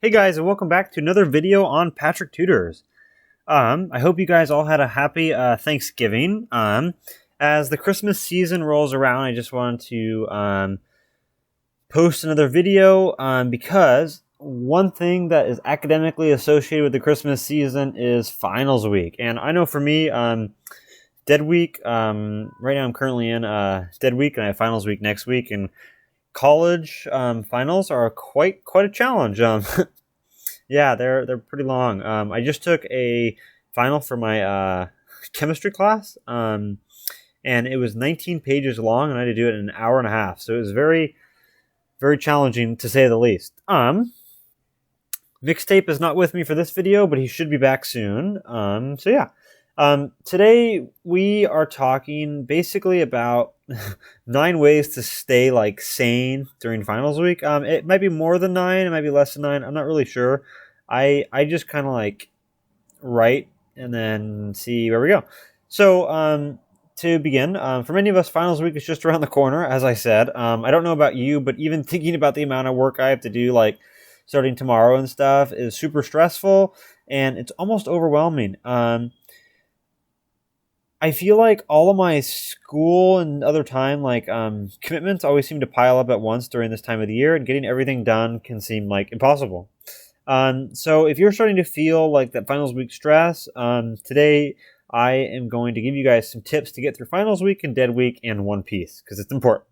Hey guys, and welcome back to another video on Patrick Tutors. I hope you guys all had a happy Thanksgiving. As the Christmas season rolls around, I just wanted to post another video because one thing that is academically associated with the Christmas season is finals week. And I know for me, Dead Week, right now I'm currently in Dead Week, and I have finals week next week, and college finals are quite a challenge. Yeah, they're pretty long. I just took a final for my chemistry class, and it was 19 pages long, and I had to do it in an hour and a half. So it was very challenging, to say the least. Mixtape is not with me for this video, but he should be back soon. So yeah. Today we are talking basically about 9 ways to stay sane during finals week. It might be more than 9, it might be less than 9. I'm not really sure. I just kind of write and then see where we go. So to begin, for many of us, finals week is just around the corner, as I said. I don't know about you, but even thinking about the amount of work I have to do, starting tomorrow and stuff, is super stressful, and it's almost overwhelming. I feel like all of my school and other time commitments always seem to pile up at once during this time of the year, and getting everything done can seem impossible. So if you're starting to feel that finals week stress, today I am going to give you guys some tips to get through finals week and dead week in one piece, because it's important.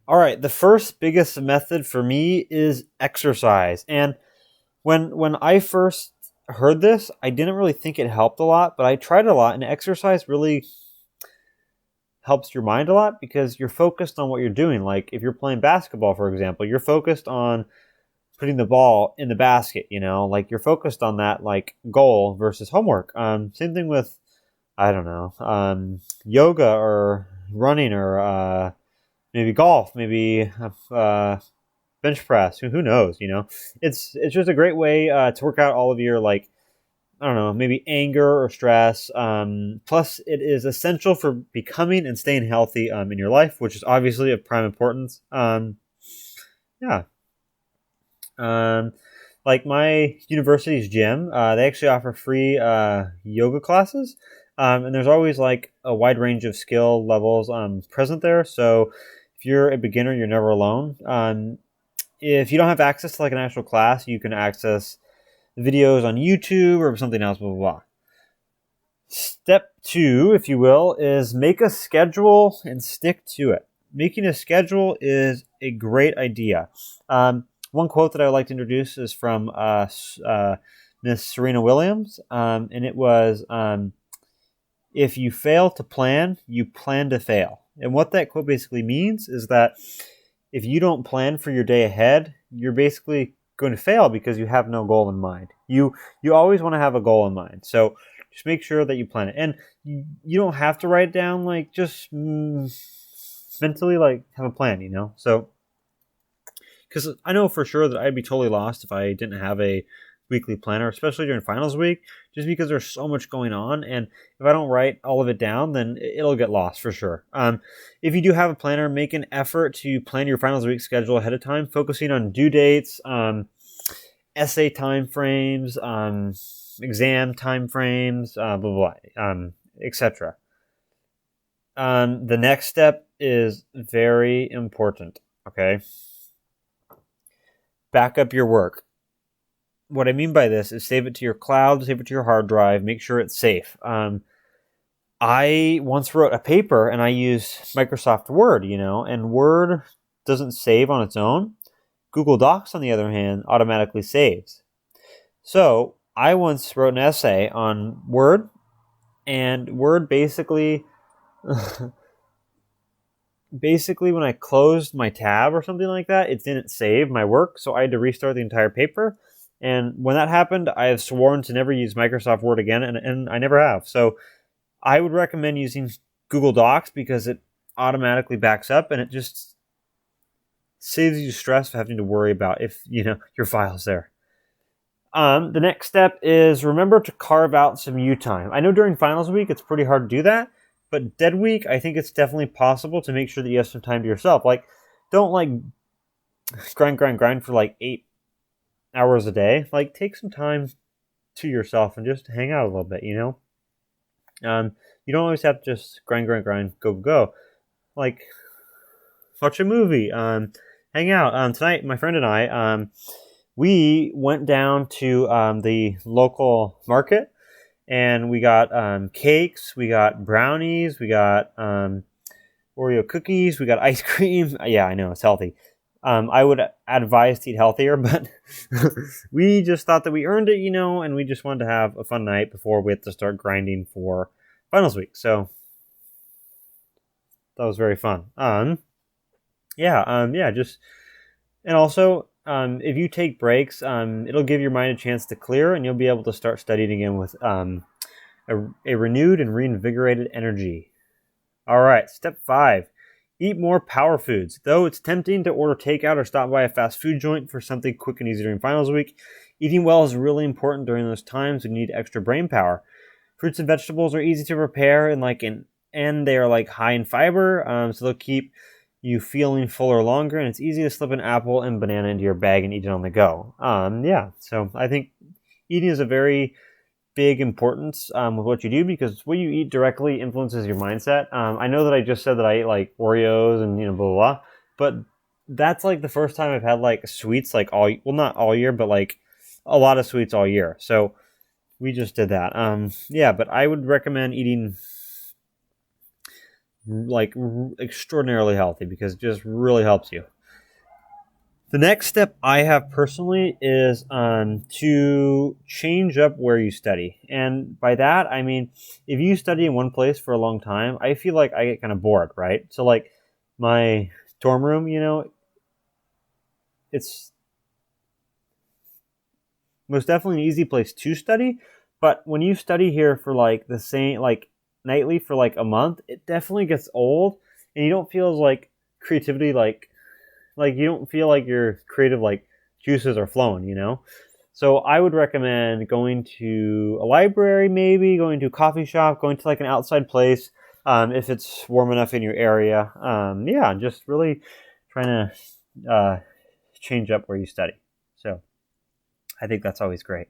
All right, the first biggest method for me is exercise. And when I first heard this, I didn't really think it helped a lot, but I tried it a lot, and exercise really helps your mind a lot because you're focused on what you're doing. Like if you're playing basketball, for example, you're focused on putting the ball in the basket, you're focused on that goal versus homework. Same thing with, I don't know, yoga or running or maybe golf, maybe bench press. Who knows? It's just a great way to work out all of your I don't know, maybe anger or stress. Plus, it is essential for becoming and staying healthy in your life, which is obviously of prime importance. Yeah. Like my university's gym, they actually offer free yoga classes. And there's always a wide range of skill levels present there. So if you're a beginner, you're never alone. If you don't have access to an actual class, you can access videos on YouTube or something else, blah, blah, blah. Step 2, if you will, is make a schedule and stick to it. Making a schedule is a great idea. One quote that I would like to introduce is from Miss Serena Williams, and it was, if you fail to plan, you plan to fail. And what that quote basically means is that if you don't plan for your day ahead, you're basically going to fail because you have no goal in mind. You always want to have a goal in mind. So just make sure that you plan it. And you don't have to write it down, just mentally, have a plan, So, because I know for sure that I'd be totally lost if I didn't have a weekly planner, especially during finals week, just because there's so much going on, and if I don't write all of it down, then it'll get lost for sure. If you do have a planner, make an effort to plan your finals week schedule ahead of time, focusing on due dates, essay time frames, exam time frames, blah, blah, blah, etc. The next step is very important, okay? Back up your work. What I mean by this is save it to your cloud, save it to your hard drive, make sure it's safe. I once wrote a paper and I used Microsoft Word, and Word doesn't save on its own. Google Docs, on the other hand, automatically saves. So I once wrote an essay on Word, and Word basically when I closed my tab or something like that, it didn't save my work, so I had to restart the entire paper. And when that happened, I have sworn to never use Microsoft Word again, and I never have. So I would recommend using Google Docs because it automatically backs up, and it just saves you stress of having to worry about if your file's there. The next step is remember to carve out some you time. I know during finals week it's pretty hard to do that, but dead week I think it's definitely possible to make sure that you have some time to yourself. Don't grind for 8 hours a day, like take some time to yourself and just hang out a little bit, you don't always have to just grind, go. Like watch a movie, hang out. Tonight, my friend and I, we went down to the local market and we got cakes, we got brownies, we got Oreo cookies, we got ice cream. Yeah, I know it's healthy. I would advise to eat healthier, but we just thought that we earned it, and we just wanted to have a fun night before we had to start grinding for finals week. So that was very fun. Yeah, just and also if you take breaks, it'll give your mind a chance to clear, and you'll be able to start studying again with a renewed and reinvigorated energy. All right, step 5. Eat more power foods. Though it's tempting to order takeout or stop by a fast food joint for something quick and easy during finals week, eating well is really important during those times when you need extra brain power. Fruits and vegetables are easy to prepare and they are like high in fiber, so they'll keep you feeling fuller longer, and it's easy to slip an apple and banana into your bag and eat it on the go. Yeah, so I think eating is a very big importance with what you do, because what you eat directly influences your mindset. I know that I just said that I eat like Oreos and blah blah blah, but that's like the first time I've had like sweets like not all year, but like a lot of sweets all year. So we just did that. Yeah, but I would recommend eating like extraordinarily healthy because it just really helps you. The next step I have personally is to change up where you study. And by that, I mean, if you study in one place for a long time, I feel like I get kind of bored, right? So, like, my dorm room, it's most definitely an easy place to study. But when you study here for like the same, like nightly for like a month, it definitely gets old and you don't feel as like creativity, like you don't feel like your creative like juices are flowing. So I would recommend going to a library, maybe going to a coffee shop, going to like an outside place, if it's warm enough in your area. Yeah, just really trying to change up where you study. So I think that's always great.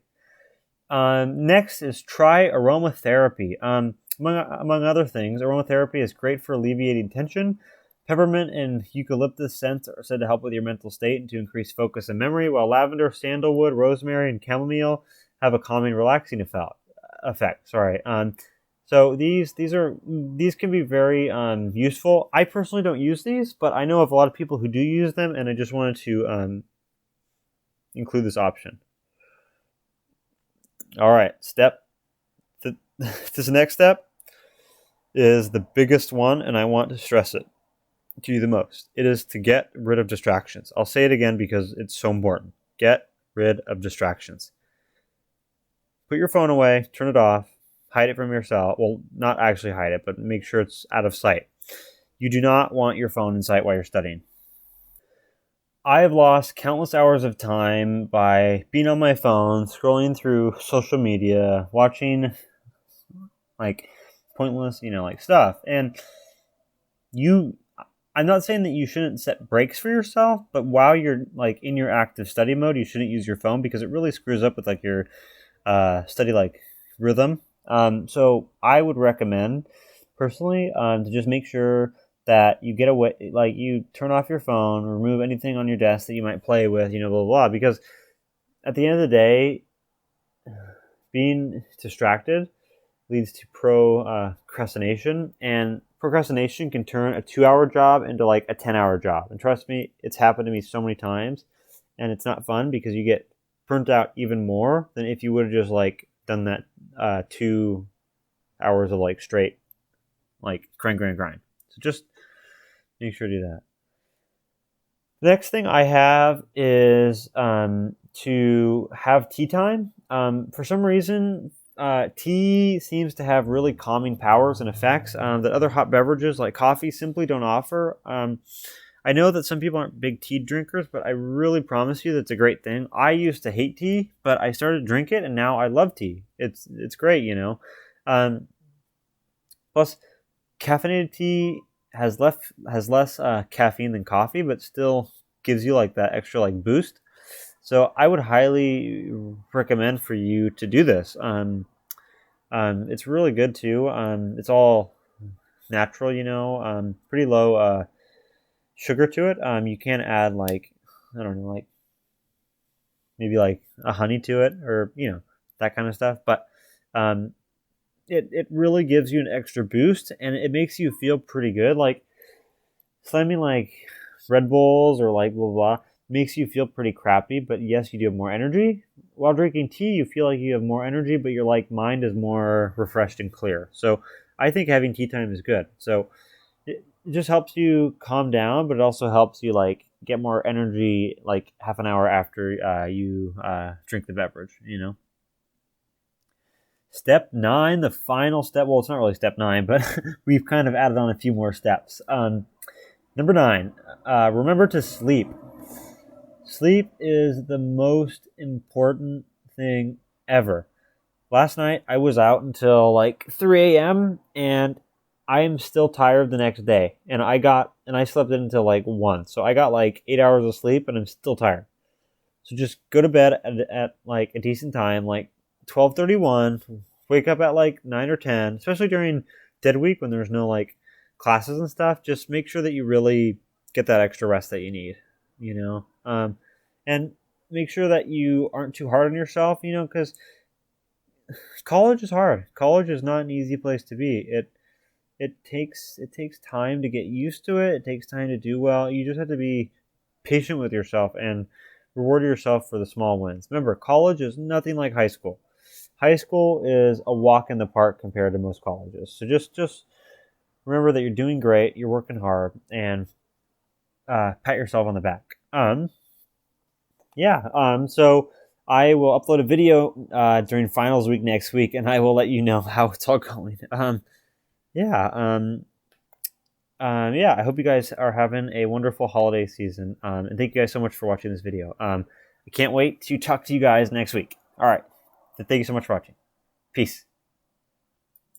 Next is try aromatherapy. Among other things, aromatherapy is great for alleviating tension. Peppermint and eucalyptus scents are said to help with your mental state and to increase focus and memory, while lavender, sandalwood, rosemary, and chamomile have a calming, relaxing effect. Sorry. So these can be very useful. I personally don't use these, but I know of a lot of people who do use them, and I just wanted to include this option. All right, this next step is the biggest one, and I want to stress it to you the most. It is to get rid of distractions. I'll say it again because it's so important. Get rid of distractions. Put your phone away, turn it off, hide it from yourself. Well, not actually hide it, but make sure it's out of sight. You do not want your phone in sight while you're studying. I have lost countless hours of time by being on my phone, scrolling through social media, watching like pointless, like stuff. And you I'm not saying that you shouldn't set breaks for yourself, but while you're like in your active study mode, you shouldn't use your phone because it really screws up with like your study like rhythm. So I would recommend personally to just make sure that you get away, like you turn off your phone, remove anything on your desk that you might play with, blah blah blah. Because at the end of the day, being distracted leads to procrastination, and procrastination can turn a 2-hour job into like a 10-hour job. And trust me, it's happened to me so many times, and it's not fun because you get burnt out even more than if you would have just like done that 2 hours of like straight like grind. So just make sure to do that. The next thing I have is to have tea time. For some reason, tea seems to have really calming powers and effects that other hot beverages like coffee simply don't offer. I know that some people aren't big tea drinkers, but I really promise you that's a great thing. I used to hate tea, but I started to drink it, and now I love tea. It's great. Plus, caffeinated tea has less caffeine than coffee, but still gives you like that extra like boost. So I would highly recommend for you to do this. It's really good too. It's all natural, pretty low sugar to it. You can add like, I don't know, like maybe like a honey to it, or that kind of stuff. But um, it really gives you an extra boost, and it makes you feel pretty good. Like slamming like Red Bulls or like blah blah makes you feel pretty crappy, but yes, you do have more energy. While drinking tea, you feel like you have more energy, but your like mind is more refreshed and clear. So I think having tea time is good. So it just helps you calm down, but it also helps you like get more energy like half an hour after you drink the beverage. Step 9, the final step. Well, it's not really step 9, but we've kind of added on a few more steps. Number 9, remember to sleep. Sleep is the most important thing ever. Last night I was out until like 3 a.m. and I am still tired the next day. And I slept in until like 1. So I got like 8 hours of sleep and I'm still tired. So just go to bed at like a decent time, like 12:31. Wake up at like 9 or 10, especially during dead week when there's no like classes and stuff. Just make sure that you really get that extra rest that you need, you know? And make sure that you aren't too hard on yourself, because college is hard. College is not an easy place to be. It takes time to get used to it. It takes time to do well. You just have to be patient with yourself and reward yourself for the small wins. Remember, college is nothing like high school. High school is a walk in the park compared to most colleges. So just remember that you're doing great, you're working hard, and pat yourself on the back. Yeah. So I will upload a video during finals week next week, and I will let you know how it's all going. Yeah. Yeah, I hope you guys are having a wonderful holiday season. And thank you guys so much for watching this video. I can't wait to talk to you guys next week. All right. So thank you so much for watching. Peace.